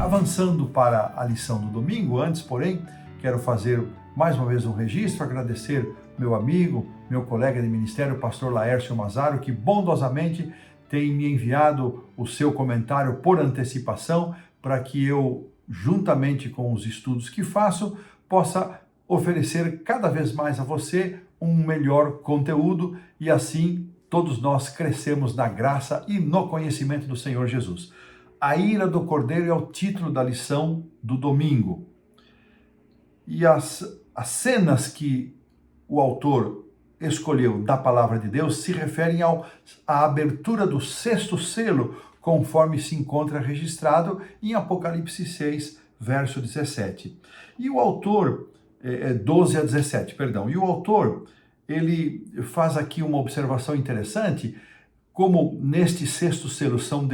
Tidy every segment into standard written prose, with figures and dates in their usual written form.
Avançando para a lição do domingo, antes, porém, quero fazer mais uma vez um registro, agradecer meu amigo, meu colega de ministério, o pastor Laércio Mazaro, que bondosamente tem me enviado o seu comentário por antecipação, para que eu, juntamente com os estudos que faço, possa oferecer cada vez mais a você um melhor conteúdo e assim todos nós crescemos na graça e no conhecimento do Senhor Jesus. A ira do Cordeiro é o título da lição do domingo. E as cenas que o autor escolheu da palavra de Deus se referem à abertura do sexto selo, conforme se encontra registrado em Apocalipse 6, verso 17. E o autor, 12 a 17, perdão. E o autor, ele faz aqui uma observação interessante, como neste sexto selo são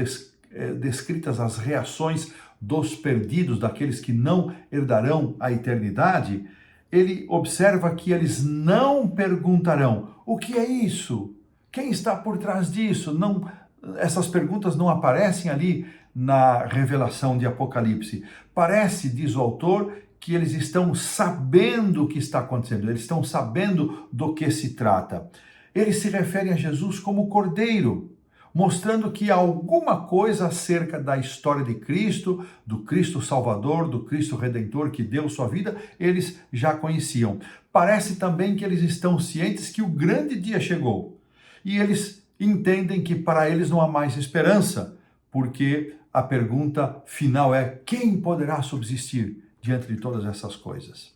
descritas as reações dos perdidos, daqueles que não herdarão a eternidade. Ele observa que eles não perguntarão: o que é isso? Quem está por trás disso? Não, essas perguntas não aparecem ali na revelação de Apocalipse. Parece, diz o autor, que eles estão sabendo o que está acontecendo, eles estão sabendo do que se trata. Eles se referem a Jesus como Cordeiro, mostrando que alguma coisa acerca da história de Cristo, do Cristo Salvador, do Cristo Redentor que deu sua vida, eles já conheciam. Parece também que eles estão cientes que o grande dia chegou. E eles entendem que para eles não há mais esperança, porque a pergunta final é: quem poderá subsistir diante de todas essas coisas?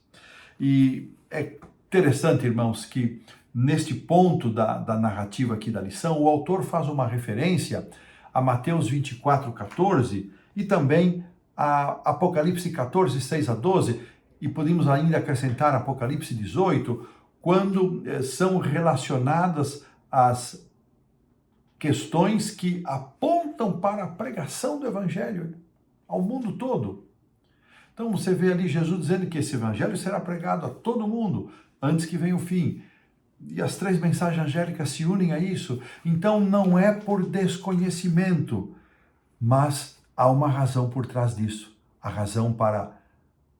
E é interessante, irmãos, que neste ponto da narrativa aqui da lição, o autor faz uma referência a Mateus 24, 14 e também a Apocalipse 14, 6 a 12, e podemos ainda acrescentar Apocalipse 18, quando são relacionadas as questões que apontam para a pregação do Evangelho ao mundo todo. Então você vê ali Jesus dizendo que esse Evangelho será pregado a todo mundo antes que venha o fim. E as três mensagens angélicas se unem a isso. Então não é por desconhecimento, mas há uma razão por trás disso. A razão para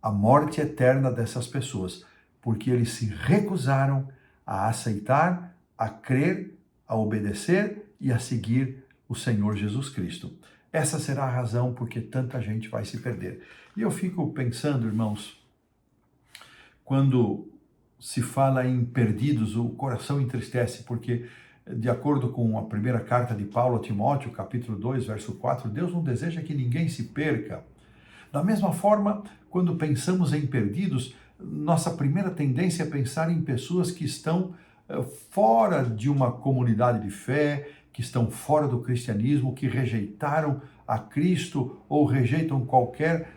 a morte eterna dessas pessoas. Porque eles se recusaram a aceitar, a crer, a obedecer e a seguir o Senhor Jesus Cristo. Essa será a razão porque tanta gente vai se perder. E eu fico pensando, irmãos, quando se fala em perdidos, o coração entristece, porque, de acordo com a primeira carta de Paulo a Timóteo, capítulo 2, verso 4, Deus não deseja que ninguém se perca. Da mesma forma, quando pensamos em perdidos, nossa primeira tendência é pensar em pessoas que estão fora de uma comunidade de fé, que estão fora do cristianismo, que rejeitaram a Cristo ou rejeitam qualquer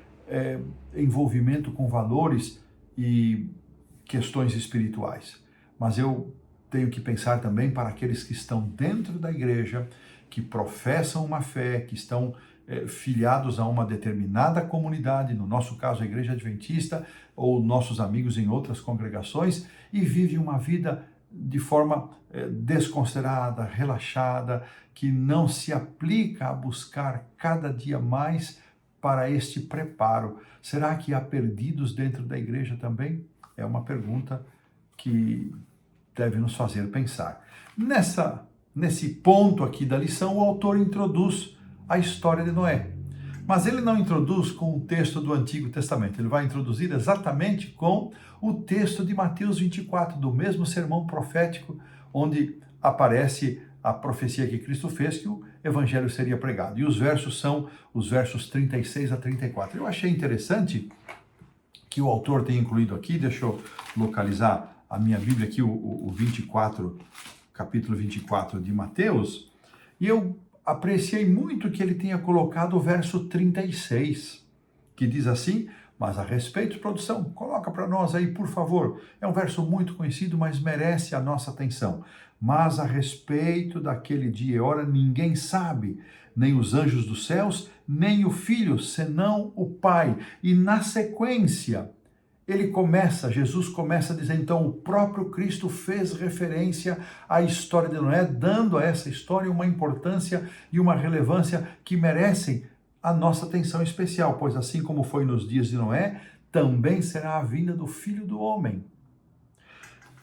envolvimento com valores e questões espirituais. Mas eu tenho que pensar também para aqueles que estão dentro da igreja, que professam uma fé, que estão filiados a uma determinada comunidade, no nosso caso a Igreja Adventista, ou nossos amigos em outras congregações, e vivem uma vida de forma desconsiderada, relaxada, que não se aplica a buscar cada dia mais para este preparo. Será que há perdidos dentro da igreja também? É uma pergunta que deve nos fazer pensar. Nesse ponto aqui da lição, o autor introduz a história de Noé. Mas ele não introduz com o texto do Antigo Testamento, ele vai introduzir exatamente com o texto de Mateus 24, do mesmo sermão profético, onde aparece a profecia que Cristo fez, que o Evangelho seria pregado. E os versos são os versos 36 a 34. Eu achei interessante que o autor tem incluído aqui, deixa eu localizar a minha Bíblia aqui, o 24, capítulo 24 de Mateus, e eu apreciei muito que ele tenha colocado o verso 36, que diz assim: mas a respeito, produção, coloca para nós aí, por favor. É um verso muito conhecido, mas merece a nossa atenção. Mas a respeito daquele dia e hora, ninguém sabe, nem os anjos dos céus, nem o Filho, senão o Pai. E na sequência, Jesus começa a dizer, então, o próprio Cristo fez referência à história de Noé, dando a essa história uma importância e uma relevância que merecem a nossa atenção especial, pois assim como foi nos dias de Noé, também será a vinda do Filho do Homem.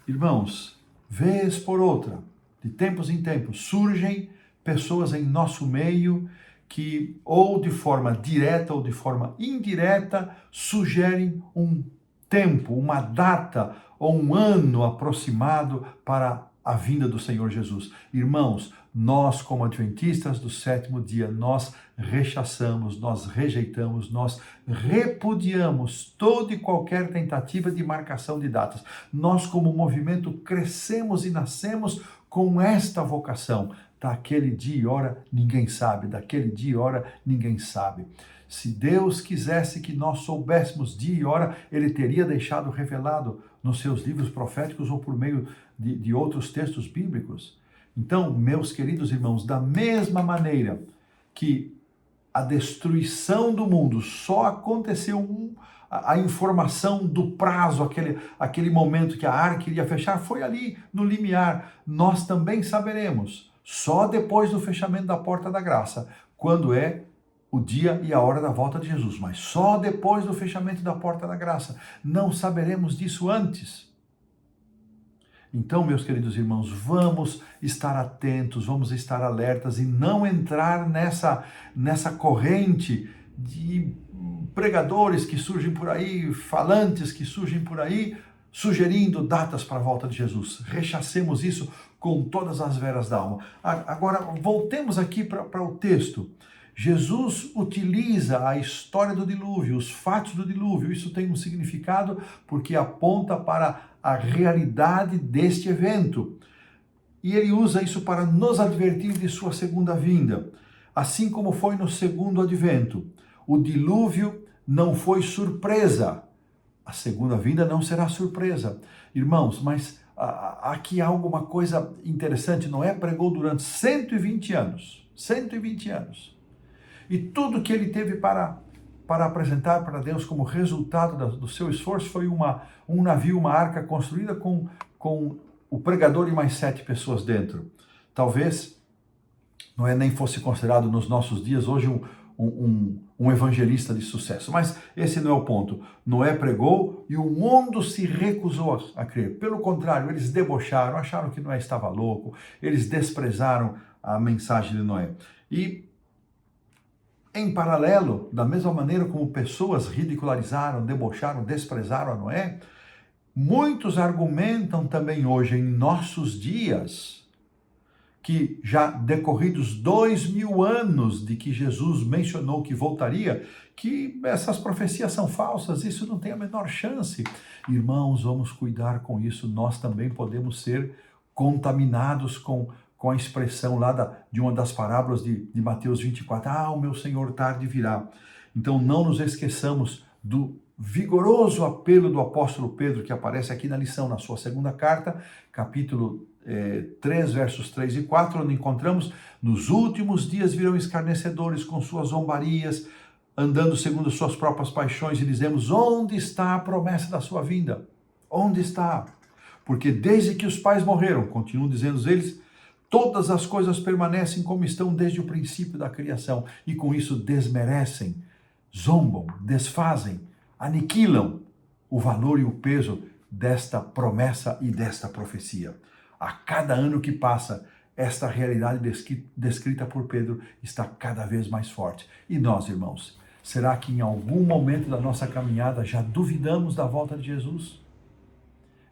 Irmãos, vez por outra, de tempos em tempos, surgem pessoas em nosso meio que, ou de forma direta ou de forma indireta, sugerem um tempo, uma data ou um ano aproximado para a vinda do Senhor Jesus. Irmãos, nós como adventistas do sétimo dia, nós rechaçamos, nós rejeitamos, nós repudiamos toda e qualquer tentativa de marcação de datas. Nós como movimento crescemos e nascemos com esta vocação. Daquele dia e hora ninguém sabe, daquele dia e hora ninguém sabe. Se Deus quisesse que nós soubéssemos dia e hora, Ele teria deixado revelado nos seus livros proféticos ou por meio de outros textos bíblicos. Então, meus queridos irmãos, da mesma maneira que a destruição do mundo só aconteceu a informação do prazo, aquele momento que a arca iria fechar, foi ali no limiar. Nós também saberemos, só depois do fechamento da porta da graça, quando é o dia e a hora da volta de Jesus, mas só depois do fechamento da porta da graça. Não saberemos disso antes. Então, meus queridos irmãos, vamos estar atentos, vamos estar alertas e não entrar nessa corrente de pregadores que surgem por aí, falantes que surgem por aí, sugerindo datas para a volta de Jesus. Rechacemos isso com todas as veras da alma. Agora, voltemos aqui para o texto. Jesus utiliza a história do dilúvio, os fatos do dilúvio. Isso tem um significado porque aponta para a realidade deste evento. E ele usa isso para nos advertir de sua segunda vinda. Assim como foi no segundo advento. O dilúvio não foi surpresa. A segunda vinda não será surpresa. Irmãos, mas aqui há alguma coisa interessante. Noé pregou durante 120 anos. 120 anos. E tudo que ele teve para apresentar para Deus como resultado do seu esforço foi um navio, uma arca construída com o pregador e mais 7 pessoas dentro. Talvez Noé nem fosse considerado nos nossos dias hoje um evangelista de sucesso, mas esse não é o ponto. Noé pregou e o mundo se recusou a crer. Pelo contrário, eles debocharam, acharam que Noé estava louco, eles desprezaram a mensagem de Noé. E em paralelo, da mesma maneira como pessoas ridicularizaram, debocharam, desprezaram a Noé, muitos argumentam também hoje, em nossos dias, que já decorridos 2000 anos de que Jesus mencionou que voltaria, que essas profecias são falsas, isso não tem a menor chance. Irmãos, vamos cuidar com isso, nós também podemos ser contaminados com a expressão lá de uma das parábolas de Mateus 24, o meu Senhor tarde virá. Então não nos esqueçamos do vigoroso apelo do apóstolo Pedro, que aparece aqui na lição, na sua segunda carta, capítulo 3, versos 3 e 4, onde encontramos: nos últimos dias virão escarnecedores com suas zombarias, andando segundo suas próprias paixões, e dizemos: onde está a promessa da sua vinda? Onde está? Porque desde que os pais morreram, continuam dizendo eles, todas as coisas permanecem como estão desde o princípio da criação, e com isso desmerecem, zombam, desfazem, aniquilam o valor e o peso desta promessa e desta profecia. A cada ano que passa, esta realidade descrita por Pedro está cada vez mais forte. E nós, irmãos, será que em algum momento da nossa caminhada já duvidamos da volta de Jesus?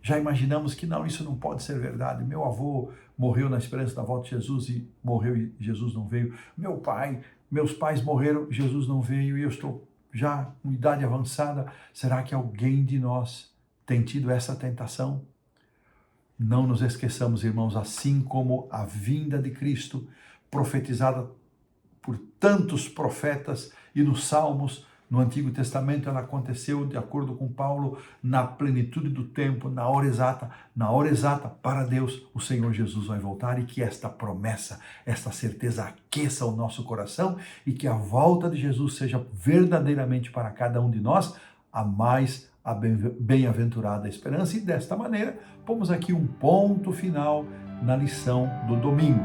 Já imaginamos que não, isso não pode ser verdade. Meu avô morreu na esperança da volta de Jesus e morreu e Jesus não veio. Meus pais morreram, Jesus não veio e eu estou já com idade avançada. Será que alguém de nós tem tido essa tentação? Não nos esqueçamos, irmãos, assim como a vinda de Cristo, profetizada por tantos profetas e nos Salmos, no Antigo Testamento, ela aconteceu, de acordo com Paulo, na plenitude do tempo, na hora exata, para Deus, o Senhor Jesus vai voltar, e que esta promessa, esta certeza aqueça o nosso coração e que a volta de Jesus seja verdadeiramente para cada um de nós a mais bem-aventurada esperança. E desta maneira, pomos aqui um ponto final na lição do domingo.